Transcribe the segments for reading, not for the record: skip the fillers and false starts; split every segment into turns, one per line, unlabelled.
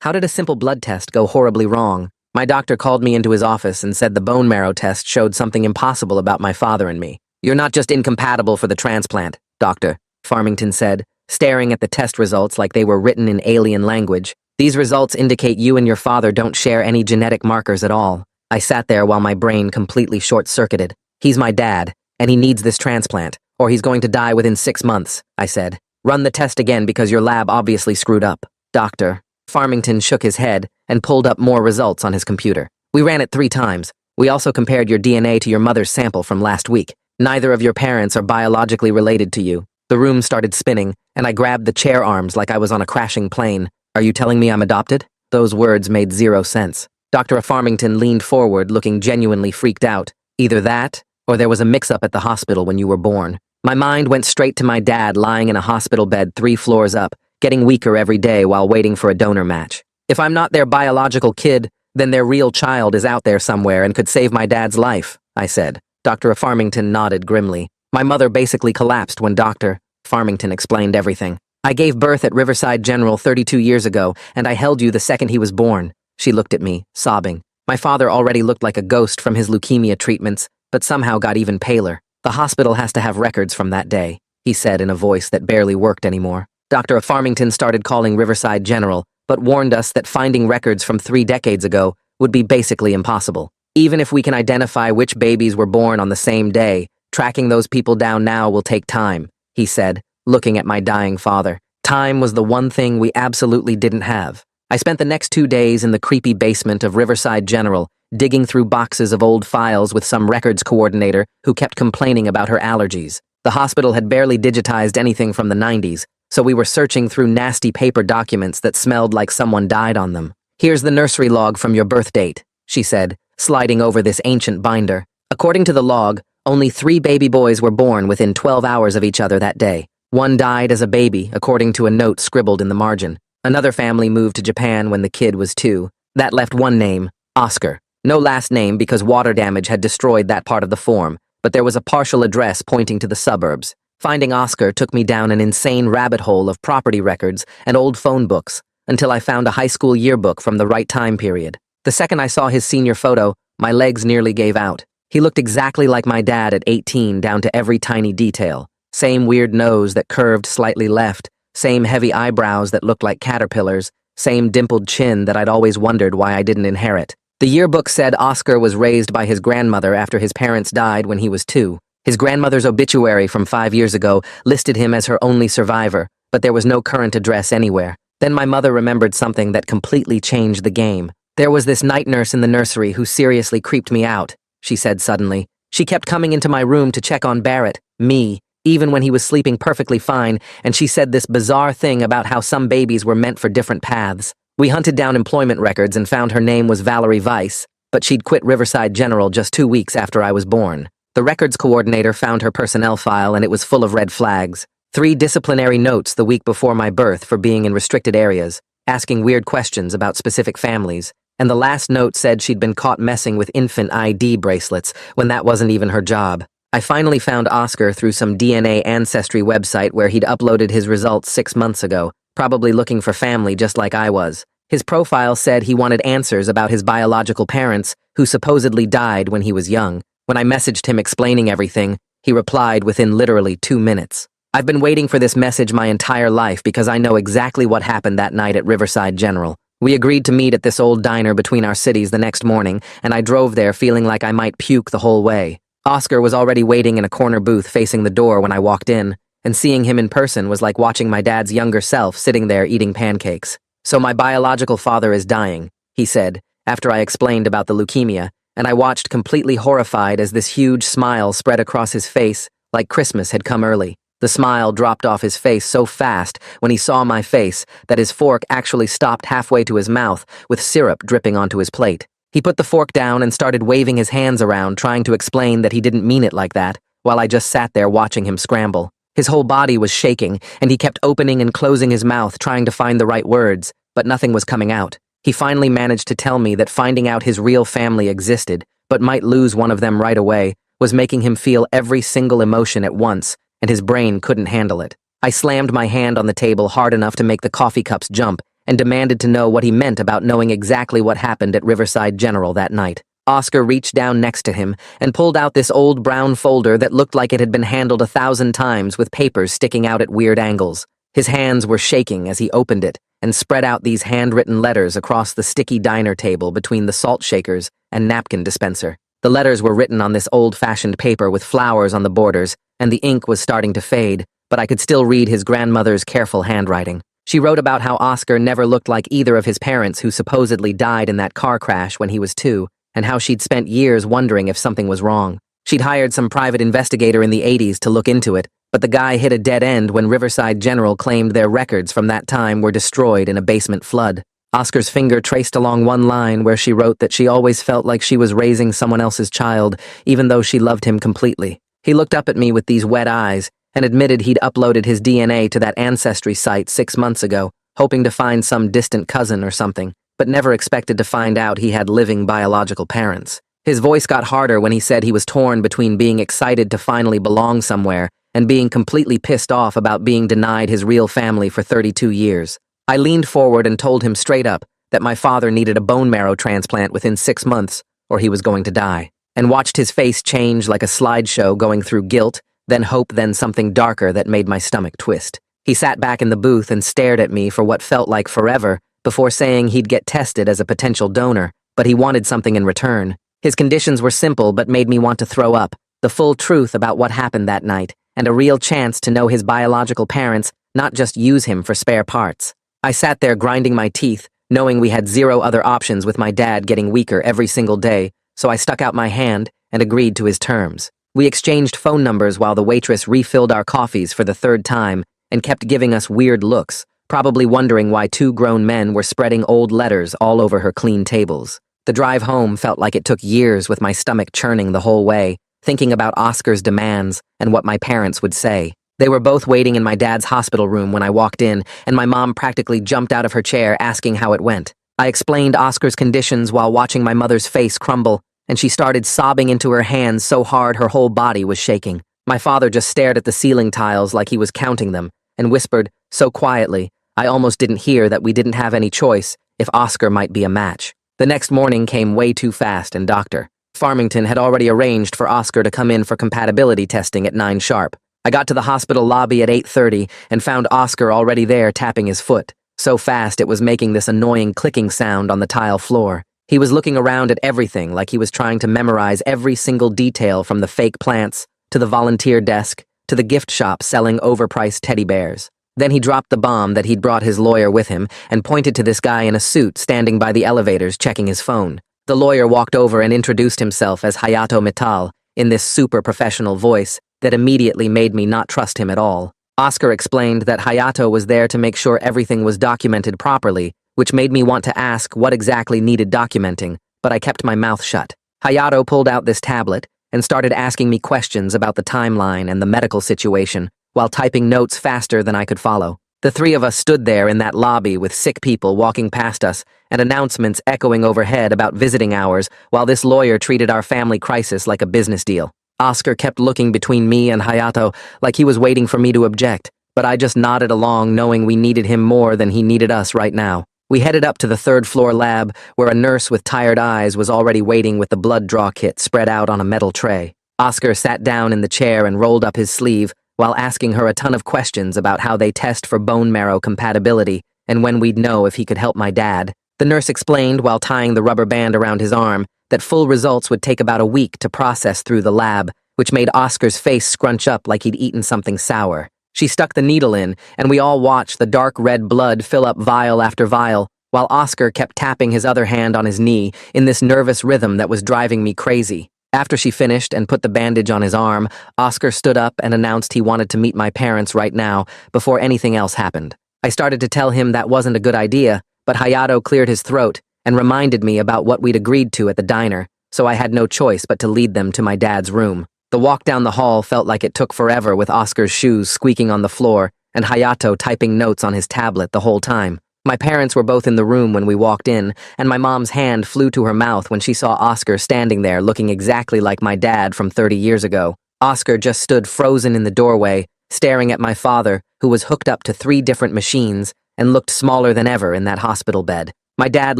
How did a simple blood test go horribly wrong? My doctor called me into his office and said the bone marrow test showed something impossible about my father and me. You're not just incompatible for the transplant, Doctor, Farmington said, staring at the test results like they were written in alien language. These results indicate you and your father don't share any genetic markers at all. I sat there while my brain completely short-circuited. He's my dad, and he needs this transplant, or he's going to die within 6 months, I said. Run the test again because your lab obviously screwed up. Doctor. Farmington shook his head and pulled up more results on his computer. We ran it 3 times. We also compared your DNA to your mother's sample from last week. Neither of your parents are biologically related to you. The room started spinning, and I grabbed the chair arms like I was on a crashing plane. Are you telling me I'm adopted? Those words made 0 sense. Dr. Farmington leaned forward, looking genuinely freaked out. Either that, or there was a mix-up at the hospital when you were born. My mind went straight to my dad lying in a hospital bed 3 floors up, getting weaker every day while waiting for a donor match. If I'm not their biological kid, then their real child is out there somewhere and could save my dad's life, I said. Dr. Farmington nodded grimly. My mother basically collapsed when Dr. Farmington explained everything. I gave birth at Riverside General 32 years ago, and I held you the second he was born. She looked at me, sobbing. My father already looked like a ghost from his leukemia treatments, but somehow got even paler. The hospital has to have records from that day, he said in a voice that barely worked anymore. Dr. Farmington started calling Riverside General, but warned us that finding records from 3 decades ago would be basically impossible. Even if we can identify which babies were born on the same day, tracking those people down now will take time, he said, looking at my dying father. Time was the one thing we absolutely didn't have. I spent the next 2 days in the creepy basement of Riverside General, digging through boxes of old files with some records coordinator who kept complaining about her allergies. The hospital had barely digitized anything from the 90s, so we were searching through nasty paper documents that smelled like someone died on them. Here's the nursery log from your birth date, she said, sliding over this ancient binder. According to the log, only 3 baby boys were born within 12 hours of each other that day. One died as a baby, according to a note scribbled in the margin. Another family moved to Japan when the kid was 2. That left one name, Oscar. No last name because water damage had destroyed that part of the form, but there was a partial address pointing to the suburbs. Finding Oscar took me down an insane rabbit hole of property records and old phone books until I found a high school yearbook from the right time period. The second I saw his senior photo, my legs nearly gave out. He looked exactly like my dad at 18 down to every tiny detail. Same weird nose that curved slightly left, same heavy eyebrows that looked like caterpillars, same dimpled chin that I'd always wondered why I didn't inherit. The yearbook said Oscar was raised by his grandmother after his parents died when he was 2. His grandmother's obituary from 5 years ago listed him as her only survivor, but there was no current address anywhere. Then my mother remembered something that completely changed the game. There was this night nurse in the nursery who seriously creeped me out, she said suddenly. She kept coming into my room to check on Barrett, me, even when he was sleeping perfectly fine, and she said this bizarre thing about how some babies were meant for different paths. We hunted down employment records and found her name was Valerie Weiss, but she'd quit Riverside General just 2 weeks after I was born. The records coordinator found her personnel file and it was full of red flags. 3 disciplinary notes the week before my birth for being in restricted areas, asking weird questions about specific families, and the last note said she'd been caught messing with infant ID bracelets when that wasn't even her job. I finally found Oscar through some DNA ancestry website where he'd uploaded his results 6 months ago, probably looking for family just like I was. His profile said he wanted answers about his biological parents, who supposedly died when he was young. When I messaged him explaining everything, he replied within literally 2 minutes. I've been waiting for this message my entire life because I know exactly what happened that night at Riverside General. We agreed to meet at this old diner between our cities the next morning, and I drove there feeling like I might puke the whole way. Oscar was already waiting in a corner booth facing the door when I walked in, and seeing him in person was like watching my dad's younger self sitting there eating pancakes. So my biological father is dying, he said, after I explained about the leukemia, and I watched completely horrified as this huge smile spread across his face like Christmas had come early. The smile dropped off his face so fast when he saw my face that his fork actually stopped halfway to his mouth with syrup dripping onto his plate. He put the fork down and started waving his hands around, trying to explain that he didn't mean it like that, while I just sat there watching him scramble. His whole body was shaking, and he kept opening and closing his mouth trying to find the right words, but nothing was coming out. He finally managed to tell me that finding out his real family existed, but might lose one of them right away, was making him feel every single emotion at once, and his brain couldn't handle it. I slammed my hand on the table hard enough to make the coffee cups jump, and demanded to know what he meant about knowing exactly what happened at Riverside General that night. Oscar reached down next to him and pulled out this old brown folder that looked like it had been handled 1,000 times with papers sticking out at weird angles. His hands were shaking as he opened it and spread out these handwritten letters across the sticky diner table between the salt shakers and napkin dispenser. The letters were written on this old-fashioned paper with flowers on the borders, and the ink was starting to fade, but I could still read his grandmother's careful handwriting. She wrote about how Oscar never looked like either of his parents who supposedly died in that car crash when he was 2, and how she'd spent years wondering if something was wrong. She'd hired some private investigator in the 80s to look into it, but the guy hit a dead end when Riverside General claimed their records from that time were destroyed in a basement flood. Oscar's finger traced along one line where she wrote that she always felt like she was raising someone else's child, even though she loved him completely. He looked up at me with these wet eyes and admitted he'd uploaded his DNA to that ancestry site 6 months ago, hoping to find some distant cousin or something, but never expected to find out he had living biological parents. His voice got harder when he said he was torn between being excited to finally belong somewhere and being completely pissed off about being denied his real family for 32 years. I leaned forward and told him straight up that my father needed a bone marrow transplant within 6 months or he was going to die, and watched his face change like a slideshow going through guilt, then hope, then something darker that made my stomach twist. He sat back in the booth and stared at me for what felt like forever before saying he'd get tested as a potential donor, but he wanted something in return. His conditions were simple but made me want to throw up: the full truth about what happened that night, and a real chance to know his biological parents, not just use him for spare parts. I sat there grinding my teeth, knowing we had zero other options with my dad getting weaker every single day, so I stuck out my hand and agreed to his terms. We exchanged phone numbers while the waitress refilled our coffees for the 3rd time and kept giving us weird looks, probably wondering why 2 grown men were spreading old letters all over her clean tables. The drive home felt like it took years, with my stomach churning the whole way, thinking about Oscar's demands and what my parents would say. They were both waiting in my dad's hospital room when I walked in, and my mom practically jumped out of her chair asking how it went. I explained Oscar's conditions while watching my mother's face crumble, and she started sobbing into her hands so hard her whole body was shaking. My father just stared at the ceiling tiles like he was counting them, and whispered, so quietly, I almost didn't hear, that we didn't have any choice if Oscar might be a match. The next morning came way too fast, and Dr. Farmington had already arranged for Oscar to come in for compatibility testing at 9 sharp. I got to the hospital lobby at 8:30 and found Oscar already there tapping his foot, so fast it was making this annoying clicking sound on the tile floor. He was looking around at everything like he was trying to memorize every single detail, from the fake plants, to the volunteer desk, to the gift shop selling overpriced teddy bears. Then he dropped the bomb that he'd brought his lawyer with him and pointed to this guy in a suit standing by the elevators checking his phone. The lawyer walked over and introduced himself as Hayato Mittal in this super professional voice that immediately made me not trust him at all. Oscar explained that Hayato was there to make sure everything was documented properly, which made me want to ask what exactly needed documenting, but I kept my mouth shut. Hayato pulled out this tablet and started asking me questions about the timeline and the medical situation, while typing notes faster than I could follow. The 3 of us stood there in that lobby with sick people walking past us and announcements echoing overhead about visiting hours, while this lawyer treated our family crisis like a business deal. Oscar kept looking between me and Hayato like he was waiting for me to object, but I just nodded along, knowing we needed him more than he needed us right now. We headed up to the 3rd floor lab, where a nurse with tired eyes was already waiting with the blood draw kit spread out on a metal tray. Oscar sat down in the chair and rolled up his sleeve while asking her a ton of questions about how they test for bone marrow compatibility and when we'd know if he could help my dad. The nurse explained, while tying the rubber band around his arm, that full results would take about a week to process through the lab, which made Oscar's face scrunch up like he'd eaten something sour. She stuck the needle in, and we all watched the dark red blood fill up vial after vial, while Oscar kept tapping his other hand on his knee in this nervous rhythm that was driving me crazy. After she finished and put the bandage on his arm, Oscar stood up and announced he wanted to meet my parents right now, before anything else happened. I started to tell him that wasn't a good idea, but Hayato cleared his throat and reminded me about what we'd agreed to at the diner, so I had no choice but to lead them to my dad's room. The walk down the hall felt like it took forever, with Oscar's shoes squeaking on the floor and Hayato typing notes on his tablet the whole time. My parents were both in the room when we walked in, and my mom's hand flew to her mouth when she saw Oscar standing there looking exactly like my dad from 30 years ago. Oscar just stood frozen in the doorway, staring at my father, who was hooked up to 3 different machines, and looked smaller than ever in that hospital bed. My dad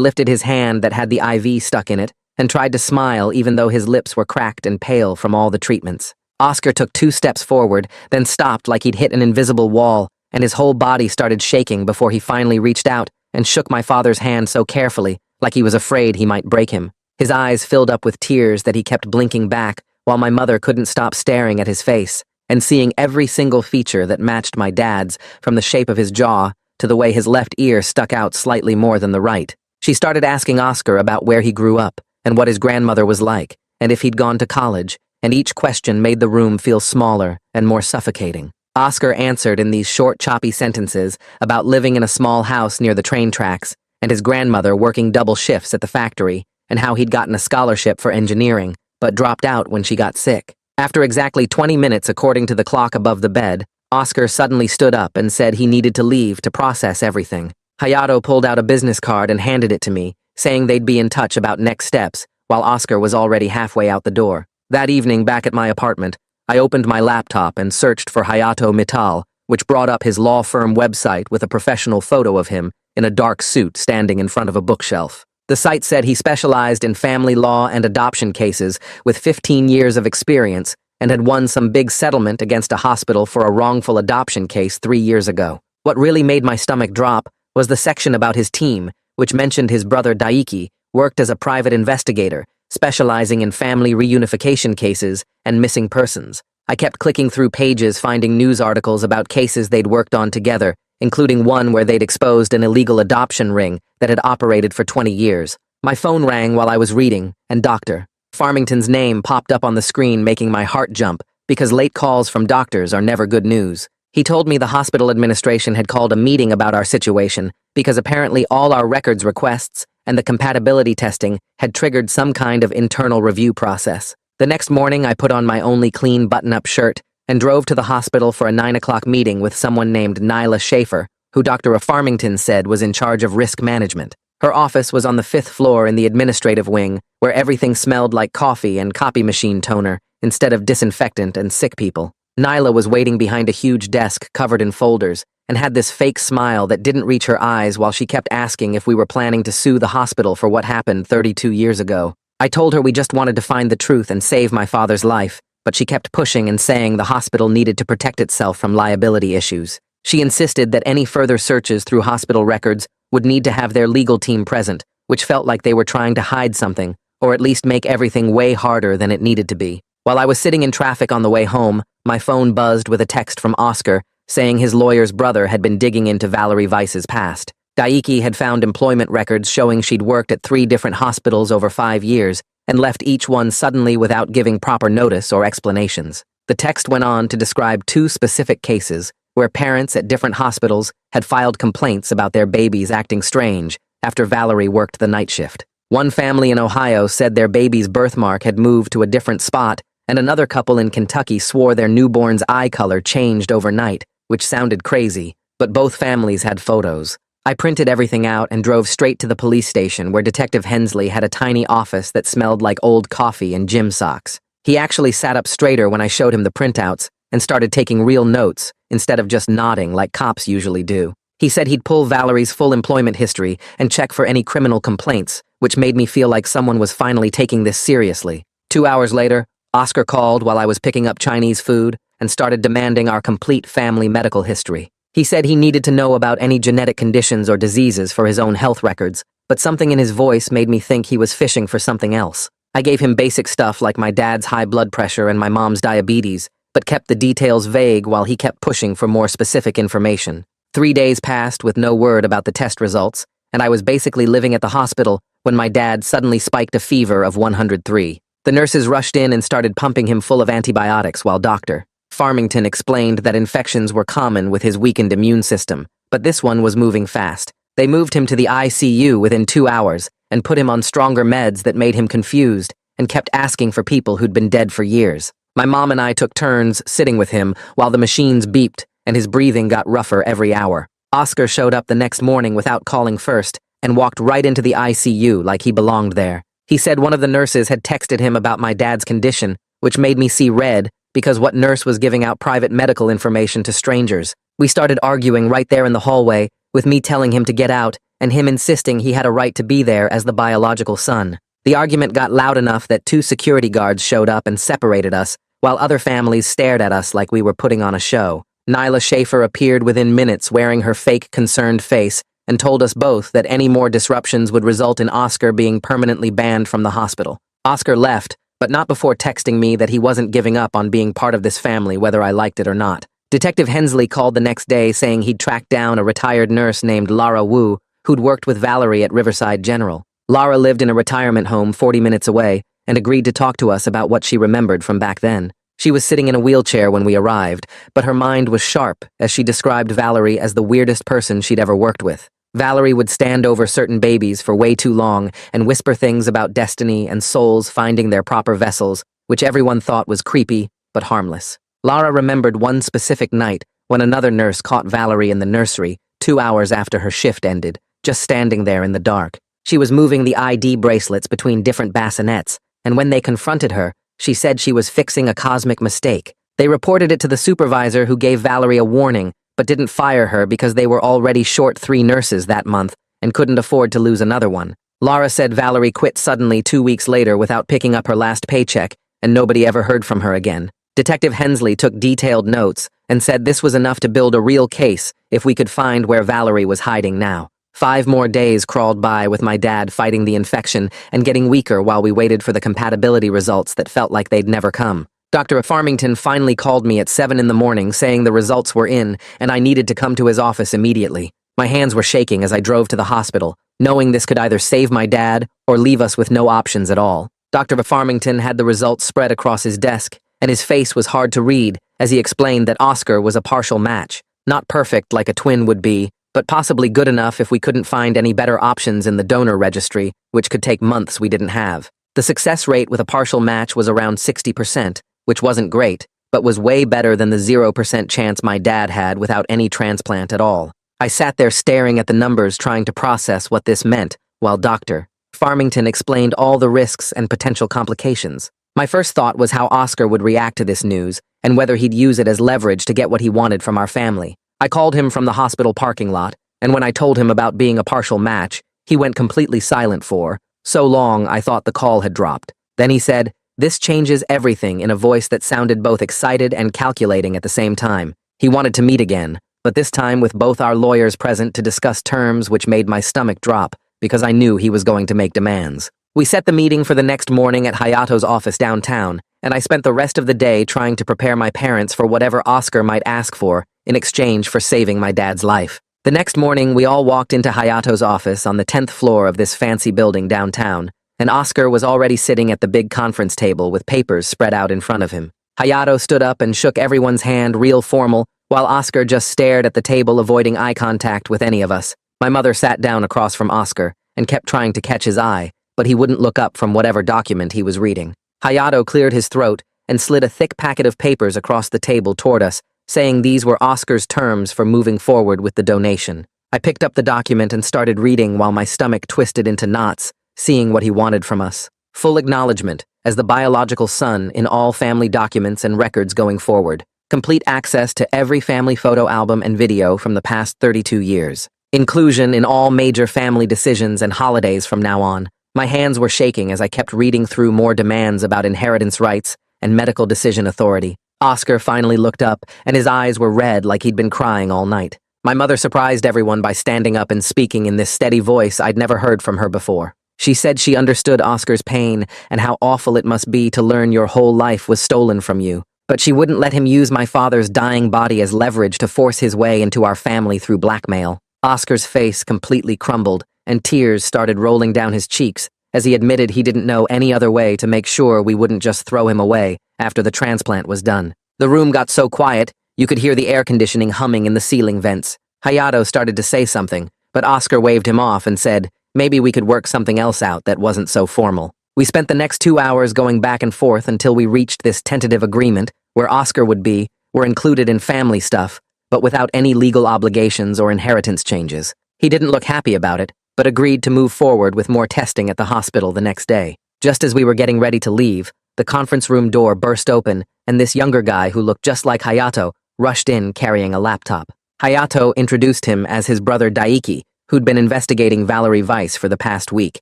lifted his hand that had the IV stuck in it and tried to smile even though his lips were cracked and pale from all the treatments. Oscar took 2 steps forward, then stopped like he'd hit an invisible wall, and his whole body started shaking before he finally reached out and shook my father's hand so carefully, like he was afraid he might break him. His eyes filled up with tears that he kept blinking back, while my mother couldn't stop staring at his face and seeing every single feature that matched my dad's, from the shape of his jaw to the way his left ear stuck out slightly more than the right. She started asking Oscar about where he grew up and what his grandmother was like, and if he'd gone to college, and each question made the room feel smaller and more suffocating. Oscar answered in these short, choppy sentences about living in a small house near the train tracks and his grandmother working double shifts at the factory and how he'd gotten a scholarship for engineering, but dropped out when she got sick. After exactly 20 minutes according to the clock above the bed, Oscar suddenly stood up and said he needed to leave to process everything. Hayato pulled out a business card and handed it to me, saying they'd be in touch about next steps, while Oscar was already halfway out the door. That evening, back at my apartment, I opened my laptop and searched for Hayato Mittal, which brought up his law firm website with a professional photo of him in a dark suit standing in front of a bookshelf. The site said he specialized in family law and adoption cases with 15 years of experience and had won some big settlement against a hospital for a wrongful adoption case 3 years ago. What really made my stomach drop was the section about his team, which mentioned his brother Daiki worked as a private investigator, specializing in family reunification cases and missing persons. I kept clicking through pages finding news articles about cases they'd worked on together, including one where they'd exposed an illegal adoption ring that had operated for 20 years. My phone rang while I was reading, and Dr. Farmington's name popped up on the screen, making my heart jump, because late calls from doctors are never good news. He told me the hospital administration had called a meeting about our situation because apparently all our records requests and the compatibility testing had triggered some kind of internal review process. The next morning, I put on my only clean button-up shirt and drove to the hospital for a 9 o'clock meeting with someone named Nyla Schaefer, who Dr. Farmington said was in charge of risk management. Her office was on the 5th floor in the administrative wing, where everything smelled like coffee and copy machine toner instead of disinfectant and sick people. Nyla was waiting behind a huge desk covered in folders and had this fake smile that didn't reach her eyes while she kept asking if we were planning to sue the hospital for what happened 32 years ago. I told her we just wanted to find the truth and save my father's life, but she kept pushing and saying the hospital needed to protect itself from liability issues. She insisted that any further searches through hospital records would need to have their legal team present, which felt like they were trying to hide something, or at least make everything way harder than it needed to be. While I was sitting in traffic on the way home, my phone buzzed with a text from Oscar saying his lawyer's brother had been digging into Valerie Weiss's past. Daiki had found employment records showing she'd worked at 3 different hospitals over 5 years and left each one suddenly without giving proper notice or explanations. The text went on to describe 2 specific cases where parents at different hospitals had filed complaints about their babies acting strange after Valerie worked the night shift. One family in Ohio said their baby's birthmark had moved to a different spot, and another couple in Kentucky swore their newborn's eye color changed overnight, which sounded crazy, but both families had photos. I printed everything out and drove straight to the police station where Detective Hensley had a tiny office that smelled like old coffee and gym socks. He actually sat up straighter when I showed him the printouts and started taking real notes instead of just nodding like cops usually do. He said he'd pull Valerie's full employment history and check for any criminal complaints, which made me feel like someone was finally taking this seriously. 2 hours later, Oscar called while I was picking up Chinese food and started demanding our complete family medical history. He said he needed to know about any genetic conditions or diseases for his own health records, but something in his voice made me think he was fishing for something else. I gave him basic stuff like my dad's high blood pressure and my mom's diabetes, but kept the details vague while he kept pushing for more specific information. 3 days passed with no word about the test results, and I was basically living at the hospital when my dad suddenly spiked a fever of 103. The nurses rushed in and started pumping him full of antibiotics while Dr. Farmington explained that infections were common with his weakened immune system, but this one was moving fast. They moved him to the ICU within 2 hours and put him on stronger meds that made him confused and kept asking for people who'd been dead for years. My mom and I took turns sitting with him while the machines beeped and his breathing got rougher every hour. Oscar showed up the next morning without calling first and walked right into the ICU like he belonged there. He said one of the nurses had texted him about my dad's condition, which made me see red because what nurse was giving out private medical information to strangers? We started arguing right there in the hallway with me telling him to get out and him insisting he had a right to be there as the biological son. The argument got loud enough that 2 security guards showed up and separated us, while other families stared at us like we were putting on a show. Nyla Schaefer appeared within minutes wearing her fake concerned face and told us both that any more disruptions would result in Oscar being permanently banned from the hospital. Oscar left, but not before texting me that he wasn't giving up on being part of this family whether I liked it or not. Detective Hensley called the next day saying he'd tracked down a retired nurse named Lara Wu who'd worked with Valerie at Riverside General. Lara lived in a retirement home 40 minutes away and agreed to talk to us about what she remembered from back then. She was sitting in a wheelchair when we arrived, but her mind was sharp as she described Valerie as the weirdest person she'd ever worked with. Valerie would stand over certain babies for way too long and whisper things about destiny and souls finding their proper vessels, which everyone thought was creepy but harmless. Lara remembered one specific night when another nurse caught Valerie in the nursery 2 hours after her shift ended, just standing there in the dark. She was moving the ID bracelets between different bassinets, and when they confronted her, she said she was fixing a cosmic mistake. They reported it to the supervisor who gave Valerie a warning, but didn't fire her because they were already short 3 nurses that month and couldn't afford to lose another one. Lara said Valerie quit suddenly 2 weeks later without picking up her last paycheck, and nobody ever heard from her again. Detective Hensley took detailed notes and said this was enough to build a real case if we could find where Valerie was hiding now. 5 more days crawled by with my dad fighting the infection and getting weaker while we waited for the compatibility results that felt like they'd never come. Dr. Farmington finally called me at 7 in the morning saying the results were in and I needed to come to his office immediately. My hands were shaking as I drove to the hospital, knowing this could either save my dad or leave us with no options at all. Dr. Farmington had the results spread across his desk, and his face was hard to read as he explained that Oscar was a partial match, not perfect like a twin would be, but possibly good enough if we couldn't find any better options in the donor registry, which could take months we didn't have. The success rate with a partial match was around 60%, which wasn't great, but was way better than the 0% chance my dad had without any transplant at all. I sat there staring at the numbers trying to process what this meant, while Dr. Farmington explained all the risks and potential complications. My first thought was how Oscar would react to this news, and whether he'd use it as leverage to get what he wanted from our family. I called him from the hospital parking lot, and when I told him about being a partial match, he went completely silent for so long I thought the call had dropped. Then he said, "This changes everything," in a voice that sounded both excited and calculating at the same time. He wanted to meet again, but this time with both our lawyers present to discuss terms which made my stomach drop, because I knew he was going to make demands. We set the meeting for the next morning at Hayato's office downtown, and I spent the rest of the day trying to prepare my parents for whatever Oscar might ask for in exchange for saving my dad's life. The next morning, we all walked into Hayato's office on the 10th floor of this fancy building downtown, and Oscar was already sitting at the big conference table with papers spread out in front of him. Hayato stood up and shook everyone's hand real formal, while Oscar just stared at the table avoiding eye contact with any of us. My mother sat down across from Oscar and kept trying to catch his eye, but he wouldn't look up from whatever document he was reading. Hayato cleared his throat and slid a thick packet of papers across the table toward us, saying these were Oscar's terms for moving forward with the donation. I picked up the document and started reading while my stomach twisted into knots, seeing what he wanted from us. Full acknowledgement as the biological son in all family documents and records going forward. Complete access to every family photo album and video from the past 32 years. Inclusion in all major family decisions and holidays from now on. My hands were shaking as I kept reading through more demands about inheritance rights and medical decision authority. Oscar finally looked up, and his eyes were red like he'd been crying all night. My mother surprised everyone by standing up and speaking in this steady voice I'd never heard from her before. She said she understood Oscar's pain and how awful it must be to learn your whole life was stolen from you, but she wouldn't let him use my father's dying body as leverage to force his way into our family through blackmail. Oscar's face completely crumbled, and tears started rolling down his cheeks as he admitted he didn't know any other way to make sure we wouldn't just throw him away after the transplant was done. The room got so quiet, you could hear the air conditioning humming in the ceiling vents. Hayato started to say something, but Oscar waved him off and said, maybe we could work something else out that wasn't so formal. We spent the next 2 hours going back and forth until we reached this tentative agreement where Oscar would be, were included in family stuff, but without any legal obligations or inheritance changes. He didn't look happy about it, but agreed to move forward with more testing at the hospital the next day. Just as we were getting ready to leave, the conference room door burst open, and this younger guy who looked just like Hayato rushed in carrying a laptop. Hayato introduced him as his brother Daiki, who'd been investigating Valerie Weiss for the past week.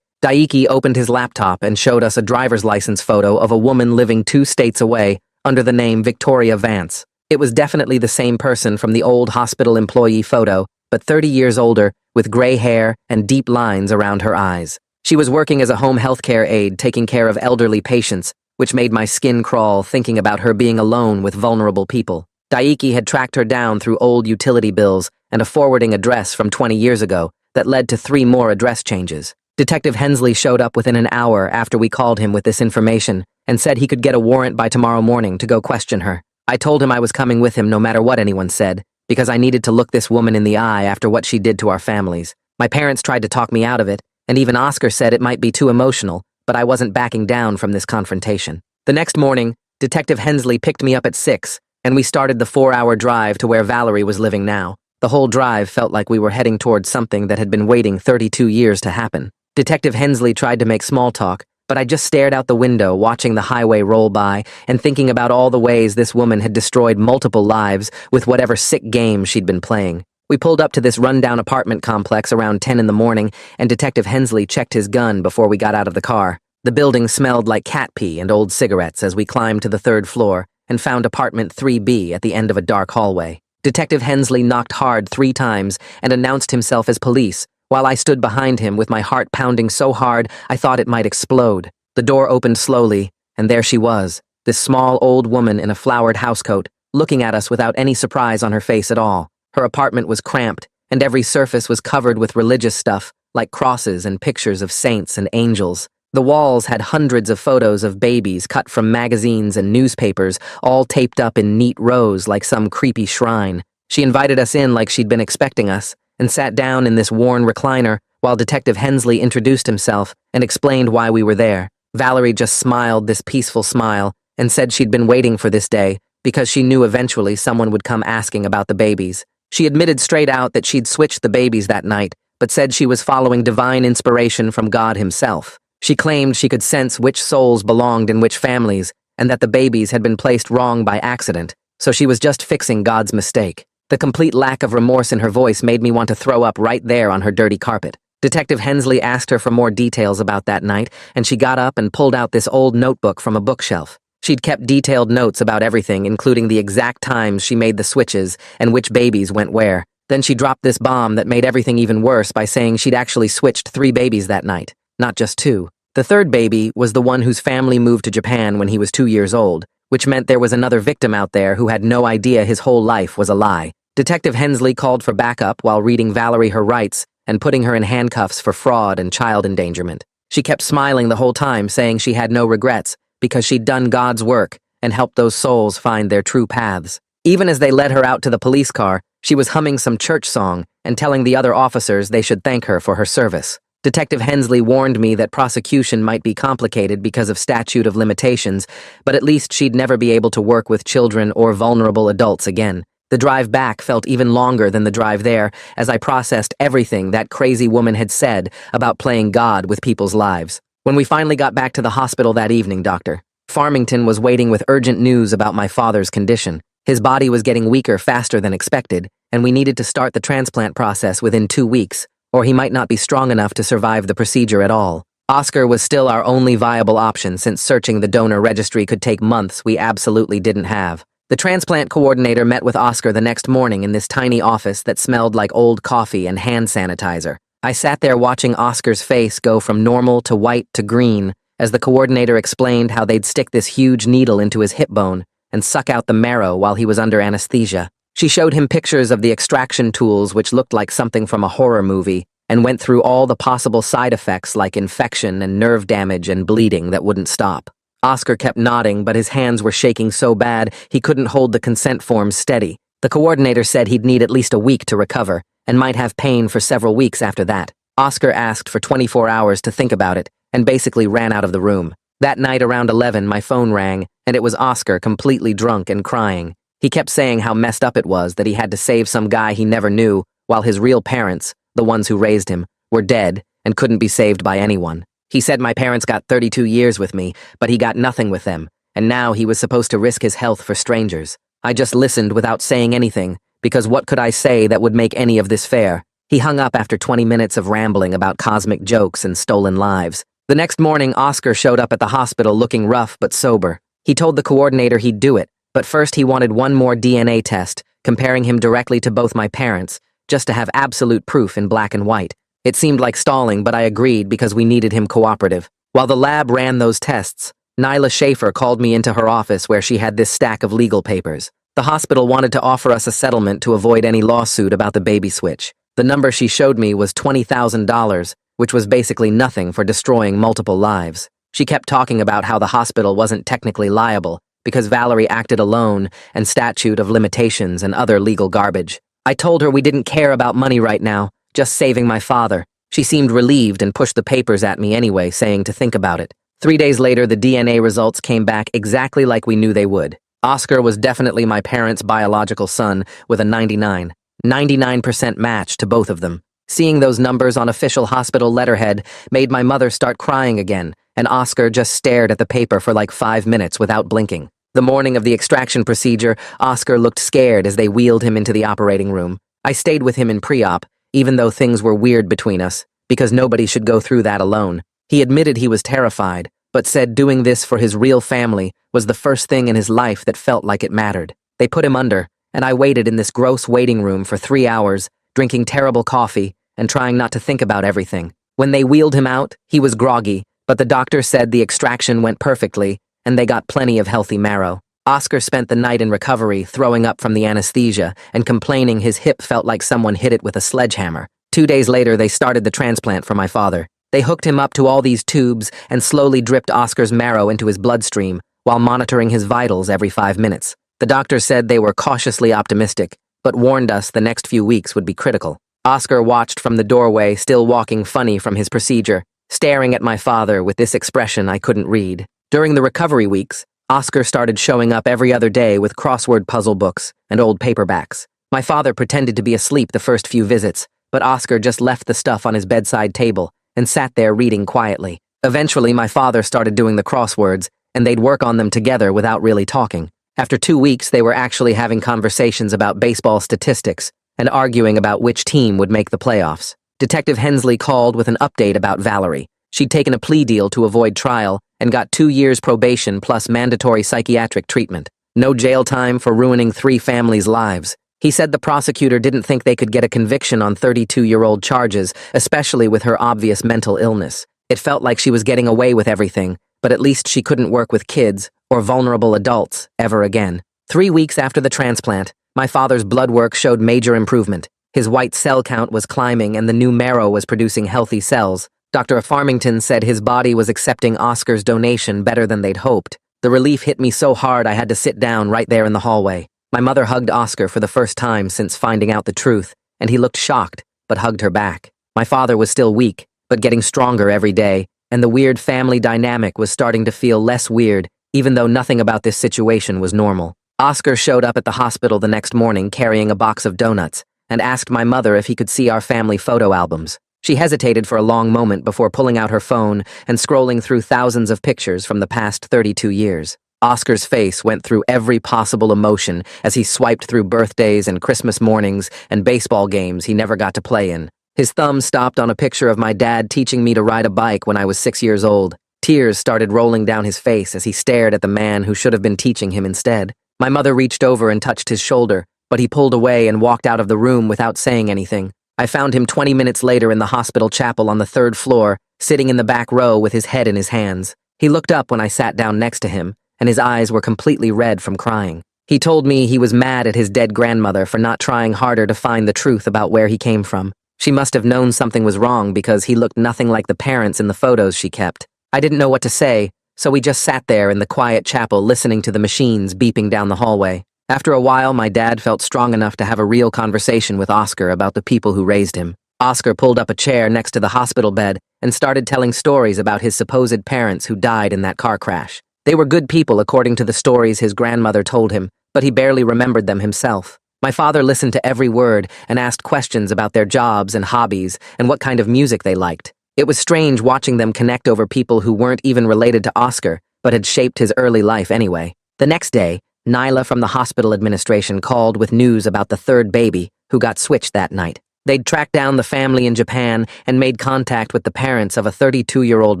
Daiki opened his laptop and showed us a driver's license photo of a woman living 2 states away under the name Victoria Vance. It was definitely the same person from the old hospital employee photo, but 30 years older, with gray hair and deep lines around her eyes. She was working as a home healthcare aide taking care of elderly patients, which made my skin crawl thinking about her being alone with vulnerable people. Daiki had tracked her down through old utility bills and a forwarding address from 20 years ago that led to 3 more address changes. Detective Hensley showed up within an hour after we called him with this information and said he could get a warrant by tomorrow morning to go question her. I told him I was coming with him no matter what anyone said, because I needed to look this woman in the eye after what she did to our families. My parents tried to talk me out of it, and even Oscar said it might be too emotional, but I wasn't backing down from this confrontation. The next morning, Detective Hensley picked me up at 6, and we started the 4-hour drive to where Valerie was living now. The whole drive felt like we were heading towards something that had been waiting 32 years to happen. Detective Hensley tried to make small talk, but I just stared out the window watching the highway roll by and thinking about all the ways this woman had destroyed multiple lives with whatever sick game she'd been playing. We pulled up to this rundown apartment complex around 10 in the morning, and Detective Hensley checked his gun before we got out of the car. The building smelled like cat pee and old cigarettes as we climbed to the 3rd floor and found apartment 3B at the end of a dark hallway. Detective Hensley knocked hard 3 times and announced himself as police, while I stood behind him with my heart pounding so hard I thought it might explode. The door opened slowly, and there she was, this small old woman in a flowered housecoat, looking at us without any surprise on her face at all. Her apartment was cramped, and every surface was covered with religious stuff, like crosses and pictures of saints and angels. The walls had hundreds of photos of babies cut from magazines and newspapers, all taped up in neat rows like some creepy shrine. She invited us in like she'd been expecting us, and sat down in this worn recliner while Detective Hensley introduced himself and explained why we were there. Valerie just smiled this peaceful smile and said she'd been waiting for this day because she knew eventually someone would come asking about the babies. She admitted straight out that she'd switched the babies that night, but said she was following divine inspiration from God himself. She claimed she could sense which souls belonged in which families and that the babies had been placed wrong by accident, so she was just fixing God's mistake. The complete lack of remorse in her voice made me want to throw up right there on her dirty carpet. Detective Hensley asked her for more details about that night, and she got up and pulled out this old notebook from a bookshelf. She'd kept detailed notes about everything, including the exact times she made the switches and which babies went where. Then she dropped this bomb that made everything even worse by saying she'd actually switched 3 babies that night, not just 2. The 3rd baby was the one whose family moved to Japan when he was 2 years old, which meant there was another victim out there who had no idea his whole life was a lie. Detective Hensley called for backup while reading Valerie her rights and putting her in handcuffs for fraud and child endangerment. She kept smiling the whole time, saying she had no regrets because she'd done God's work and helped those souls find their true paths. Even as they led her out to the police car, she was humming some church song and telling the other officers they should thank her for her service. Detective Hensley warned me that prosecution might be complicated because of statute of limitations, but at least she'd never be able to work with children or vulnerable adults again. The drive back felt even longer than the drive there as I processed everything that crazy woman had said about playing God with people's lives. When we finally got back to the hospital that evening, Dr. Farmington was waiting with urgent news about my father's condition. His body was getting weaker faster than expected, and we needed to start the transplant process within 2 weeks, or he might not be strong enough to survive the procedure at all. Oscar was still our only viable option since searching the donor registry could take months we absolutely didn't have. The transplant coordinator met with Oscar the next morning in this tiny office that smelled like old coffee and hand sanitizer. I sat there watching Oscar's face go from normal to white to green as the coordinator explained how they'd stick this huge needle into his hip bone and suck out the marrow while he was under anesthesia. She showed him pictures of the extraction tools which looked like something from a horror movie and went through all the possible side effects like infection and nerve damage and bleeding that wouldn't stop. Oscar kept nodding, but his hands were shaking so bad he couldn't hold the consent forms steady. The coordinator said he'd need at least a week to recover and might have pain for several weeks after that. Oscar asked for 24 hours to think about it and basically ran out of the room. That night around 11, my phone rang, and it was Oscar, completely drunk and crying. He kept saying how messed up it was that he had to save some guy he never knew while his real parents, the ones who raised him, were dead and couldn't be saved by anyone. He said my parents got 32 years with me, but he got nothing with them, and now he was supposed to risk his health for strangers. I just listened without saying anything, because what could I say that would make any of this fair? He hung up after 20 minutes of rambling about cosmic jokes and stolen lives. The next morning, Oscar showed up at the hospital looking rough but sober. He told the coordinator he'd do it, but first he wanted one more DNA test, comparing him directly to both my parents, just to have absolute proof in black and white. It seemed like stalling, but I agreed because we needed him cooperative. While the lab ran those tests, Nyla Schaefer called me into her office where she had this stack of legal papers. The hospital wanted to offer us a settlement to avoid any lawsuit about the baby switch. The number she showed me was $20,000, which was basically nothing for destroying multiple lives. She kept talking about how the hospital wasn't technically liable because Valerie acted alone and statute of limitations and other legal garbage. I told her we didn't care about money right now, just saving my father. She seemed relieved and pushed the papers at me anyway, saying to think about it. 3 days later, the DNA results came back exactly like we knew they would. Oscar was definitely my parents' biological son with a 99% match to both of them. Seeing those numbers on official hospital letterhead made my mother start crying again, and Oscar just stared at the paper for like 5 minutes without blinking. The morning of the extraction procedure, Oscar looked scared as they wheeled him into the operating room. I stayed with him in pre-op, even though things were weird between us, because nobody should go through that alone. He admitted he was terrified, but said doing this for his real family was the first thing in his life that felt like it mattered. They put him under, and I waited in this gross waiting room for 3 hours, drinking terrible coffee and trying not to think about everything. When they wheeled him out, he was groggy, but the doctor said the extraction went perfectly, and they got plenty of healthy marrow. Oscar spent the night in recovery, throwing up from the anesthesia and complaining his hip felt like someone hit it with a sledgehammer. 2 days later, they started the transplant for my father. They hooked him up to all these tubes and slowly dripped Oscar's marrow into his bloodstream while monitoring his vitals every 5 minutes. The doctor said they were cautiously optimistic, but warned us the next few weeks would be critical. Oscar watched from the doorway, still walking funny from his procedure, staring at my father with this expression I couldn't read. During the recovery weeks, Oscar started showing up every other day with crossword puzzle books and old paperbacks. My father pretended to be asleep the first few visits, but Oscar just left the stuff on his bedside table and sat there reading quietly. Eventually, my father started doing the crosswords, and they'd work on them together without really talking. After 2 weeks, they were actually having conversations about baseball statistics and arguing about which team would make the playoffs. Detective Hensley called with an update about Valerie. She'd taken a plea deal to avoid trial and got 2 years probation plus mandatory psychiatric treatment. No jail time for ruining 3 families' lives. He said the prosecutor didn't think they could get a conviction on 32-year-old charges, especially with her obvious mental illness. It felt like she was getting away with everything, but at least she couldn't work with kids or vulnerable adults ever again. 3 weeks after the transplant, my father's blood work showed major improvement. His white cell count was climbing and the new marrow was producing healthy cells. Dr. Farmington said his body was accepting Oscar's donation better than they'd hoped. The relief hit me so hard I had to sit down right there in the hallway. My mother hugged Oscar for the first time since finding out the truth, and he looked shocked, but hugged her back. My father was still weak, but getting stronger every day, and the weird family dynamic was starting to feel less weird, even though nothing about this situation was normal. Oscar showed up at the hospital the next morning carrying a box of donuts, and asked my mother if he could see our family photo albums. She hesitated for a long moment before pulling out her phone and scrolling through thousands of pictures from the past 32 years. Oscar's face went through every possible emotion as he swiped through birthdays and Christmas mornings and baseball games he never got to play in. His thumb stopped on a picture of my dad teaching me to ride a bike when I was 6 years old. Tears started rolling down his face as he stared at the man who should have been teaching him instead. My mother reached over and touched his shoulder, but he pulled away and walked out of the room without saying anything. I found him 20 minutes later in the hospital chapel on the 3rd floor, sitting in the back row with his head in his hands. He looked up when I sat down next to him, and his eyes were completely red from crying. He told me he was mad at his dead grandmother for not trying harder to find the truth about where he came from. She must have known something was wrong because he looked nothing like the parents in the photos she kept. I didn't know what to say, so we just sat there in the quiet chapel listening to the machines beeping down the hallway. After a while, my dad felt strong enough to have a real conversation with Oscar about the people who raised him. Oscar pulled up a chair next to the hospital bed and started telling stories about his supposed parents who died in that car crash. They were good people according to the stories his grandmother told him, but he barely remembered them himself. My father listened to every word and asked questions about their jobs and hobbies and what kind of music they liked. It was strange watching them connect over people who weren't even related to Oscar, but had shaped his early life anyway. The next day, Nyla from the hospital administration called with news about the third baby who got switched that night. They'd tracked down the family in Japan and made contact with the parents of a 32-year-old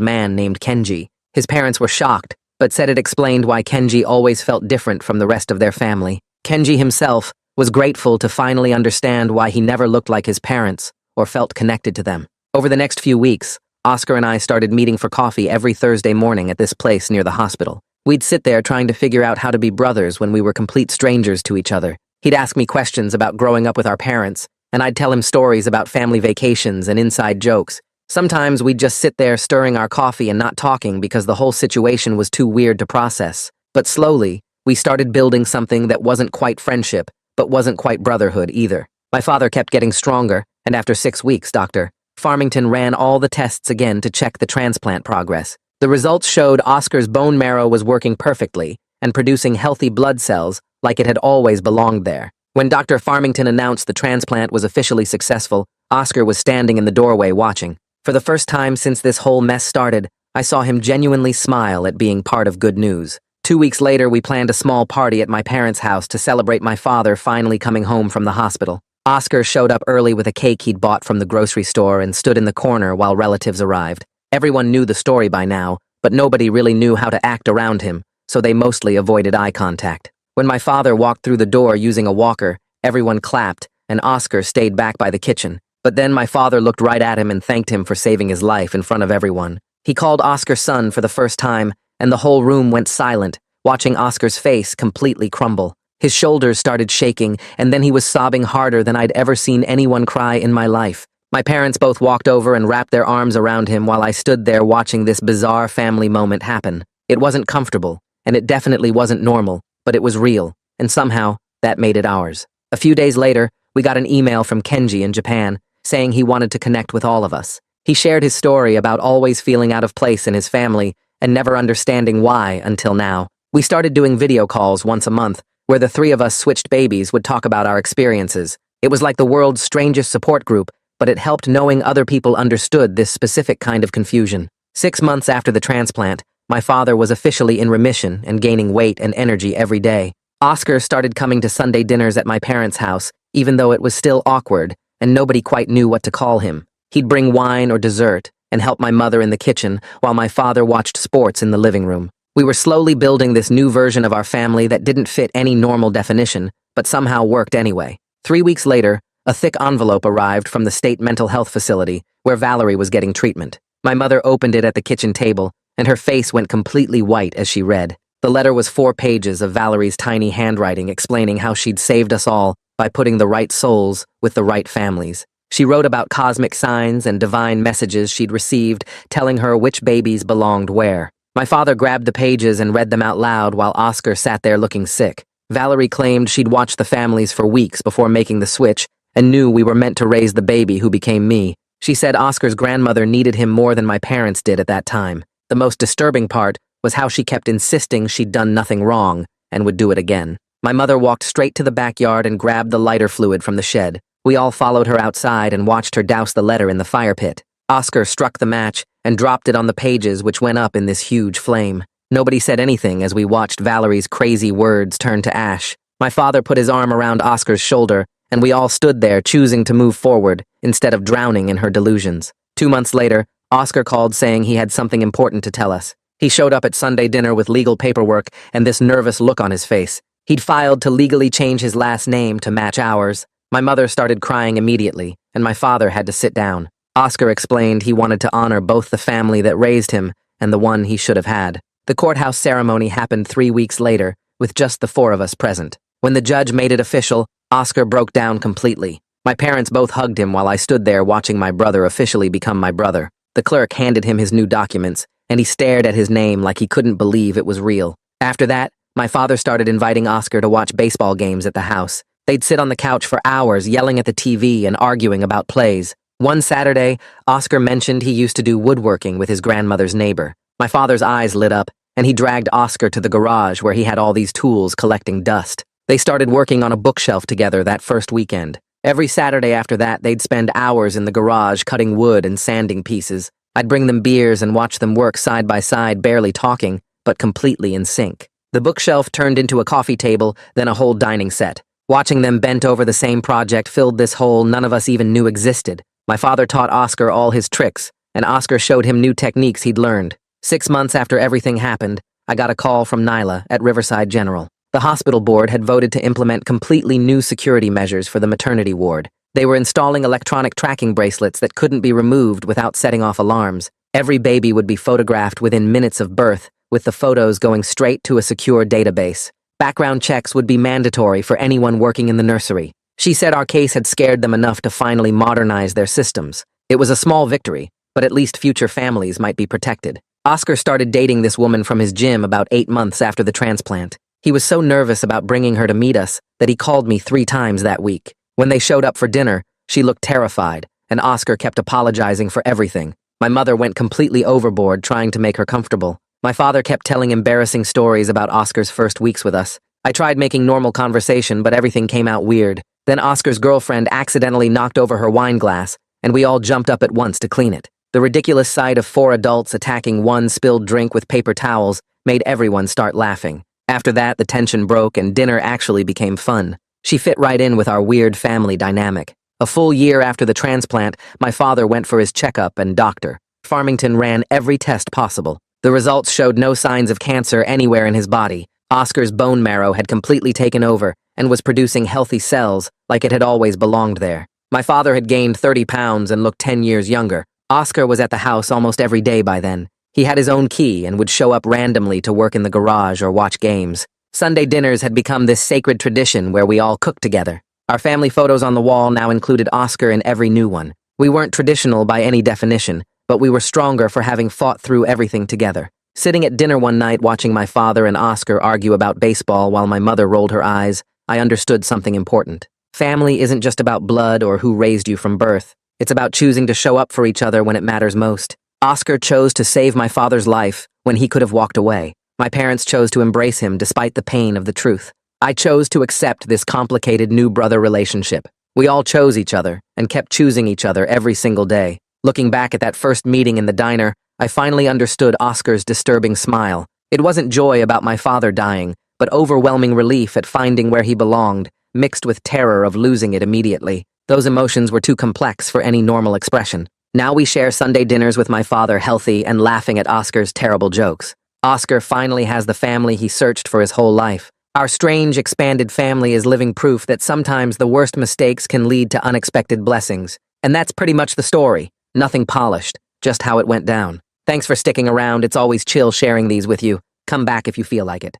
man named Kenji. His parents were shocked, but said it explained why Kenji always felt different from the rest of their family. Kenji himself was grateful to finally understand why he never looked like his parents or felt connected to them. Over the next few weeks, Oscar and I started meeting for coffee every Thursday morning at this place near the hospital. We'd sit there trying to figure out how to be brothers when we were complete strangers to each other. He'd ask me questions about growing up with our parents, and I'd tell him stories about family vacations and inside jokes. Sometimes we'd just sit there stirring our coffee and not talking because the whole situation was too weird to process. But slowly, we started building something that wasn't quite friendship, but wasn't quite brotherhood either. My father kept getting stronger, and after 6 weeks, Dr. Farmington ran all the tests again to check the transplant progress. The results showed Oscar's bone marrow was working perfectly and producing healthy blood cells like it had always belonged there. When Dr. Farmington announced the transplant was officially successful, Oscar was standing in the doorway watching. For the first time since this whole mess started, I saw him genuinely smile at being part of good news. 2 weeks later, we planned a small party at my parents' house to celebrate my father finally coming home from the hospital. Oscar showed up early with a cake he'd bought from the grocery store and stood in the corner while relatives arrived. Everyone knew the story by now, but nobody really knew how to act around him, so they mostly avoided eye contact. When my father walked through the door using a walker, everyone clapped, and Oscar stayed back by the kitchen. But then my father looked right at him and thanked him for saving his life in front of everyone. He called Oscar son for the first time, and the whole room went silent, watching Oscar's face completely crumble. His shoulders started shaking, and then he was sobbing harder than I'd ever seen anyone cry in my life. My parents both walked over and wrapped their arms around him while I stood there watching this bizarre family moment happen. It wasn't comfortable, and it definitely wasn't normal, but it was real, and somehow, that made it ours. A few days later, we got an email from Kenji in Japan, saying he wanted to connect with all of us. He shared his story about always feeling out of place in his family and never understanding why until now. We started doing video calls once a month, where the three of us switched babies would talk about our experiences. It was like the world's strangest support group, but it helped knowing other people understood this specific kind of confusion. 6 months after the transplant, my father was officially in remission and gaining weight and energy every day. Oscar started coming to Sunday dinners at my parents' house, even though it was still awkward, and nobody quite knew what to call him. He'd bring wine or dessert and help my mother in the kitchen while my father watched sports in the living room. We were slowly building this new version of our family that didn't fit any normal definition, but somehow worked anyway. 3 weeks later, a thick envelope arrived from the state mental health facility where Valerie was getting treatment. My mother opened it at the kitchen table, and her face went completely white as she read. The letter was 4 pages of Valerie's tiny handwriting explaining how she'd saved us all by putting the right souls with the right families. She wrote about cosmic signs and divine messages she'd received, telling her which babies belonged where. My father grabbed the pages and read them out loud while Oscar sat there looking sick. Valerie claimed she'd watched the families for weeks before making the switch and knew we were meant to raise the baby who became me. She said Oscar's grandmother needed him more than my parents did at that time. The most disturbing part was how she kept insisting she'd done nothing wrong and would do it again. My mother walked straight to the backyard and grabbed the lighter fluid from the shed. We all followed her outside and watched her douse the letter in the fire pit. Oscar struck the match and dropped it on the pages, which went up in this huge flame. Nobody said anything as we watched Valerie's crazy words turn to ash. My father put his arm around Oscar's shoulder, and we all stood there choosing to move forward instead of drowning in her delusions. 2 months later, Oscar called saying he had something important to tell us. He showed up at Sunday dinner with legal paperwork and this nervous look on his face. He'd filed to legally change his last name to match ours. My mother started crying immediately, and my father had to sit down. Oscar explained he wanted to honor both the family that raised him and the one he should have had. The courthouse ceremony happened 3 weeks later, with just the 4 of us present. When the judge made it official, Oscar broke down completely. My parents both hugged him while I stood there watching my brother officially become my brother. The clerk handed him his new documents, and he stared at his name like he couldn't believe it was real. After that, my father started inviting Oscar to watch baseball games at the house. They'd sit on the couch for hours, yelling at the TV and arguing about plays. One Saturday, Oscar mentioned he used to do woodworking with his grandmother's neighbor. My father's eyes lit up, and he dragged Oscar to the garage where he had all these tools collecting dust. They started working on a bookshelf together that first weekend. Every Saturday after that, they'd spend hours in the garage cutting wood and sanding pieces. I'd bring them beers and watch them work side by side, barely talking, but completely in sync. The bookshelf turned into a coffee table, then a whole dining set. Watching them bent over the same project filled this hole none of us even knew existed. My father taught Oscar all his tricks, and Oscar showed him new techniques he'd learned. 6 months after everything happened, I got a call from Nyla at Riverside General. The hospital board had voted to implement completely new security measures for the maternity ward. They were installing electronic tracking bracelets that couldn't be removed without setting off alarms. Every baby would be photographed within minutes of birth, with the photos going straight to a secure database. Background checks would be mandatory for anyone working in the nursery. She said our case had scared them enough to finally modernize their systems. It was a small victory, but at least future families might be protected. Oscar started dating this woman from his gym about 8 months after the transplant. He was so nervous about bringing her to meet us that he called me 3 times that week. When they showed up for dinner, she looked terrified, and Oscar kept apologizing for everything. My mother went completely overboard trying to make her comfortable. My father kept telling embarrassing stories about Oscar's first weeks with us. I tried making normal conversation, but everything came out weird. Then Oscar's girlfriend accidentally knocked over her wine glass, and we all jumped up at once to clean it. The ridiculous sight of 4 adults attacking one spilled drink with paper towels made everyone start laughing. After that, the tension broke and dinner actually became fun. She fit right in with our weird family dynamic. A full year after the transplant, my father went for his checkup and doctor. Farmington ran every test possible. The results showed no signs of cancer anywhere in his body. Oscar's bone marrow had completely taken over and was producing healthy cells like it had always belonged there. My father had gained 30 pounds and looked 10 years younger. Oscar was at the house almost every day by then. He had his own key and would show up randomly to work in the garage or watch games. Sunday dinners had become this sacred tradition where we all cooked together. Our family photos on the wall now included Oscar in every new one. We weren't traditional by any definition, but we were stronger for having fought through everything together. Sitting at dinner one night watching my father and Oscar argue about baseball while my mother rolled her eyes, I understood something important. Family isn't just about blood or who raised you from birth. It's about choosing to show up for each other when it matters most. Oscar chose to save my father's life when he could have walked away. My parents chose to embrace him despite the pain of the truth. I chose to accept this complicated new brother relationship. We all chose each other and kept choosing each other every single day. Looking back at that first meeting in the diner, I finally understood Oscar's disturbing smile. It wasn't joy about my father dying, but overwhelming relief at finding where he belonged, mixed with terror of losing it immediately. Those emotions were too complex for any normal expression. Now we share Sunday dinners with my father, healthy and laughing at Oscar's terrible jokes. Oscar finally has the family he searched for his whole life. Our strange, expanded family is living proof that sometimes the worst mistakes can lead to unexpected blessings. And that's pretty much the story. Nothing polished, just how it went down. Thanks for sticking around. It's always chill sharing these with you. Come back if you feel like it.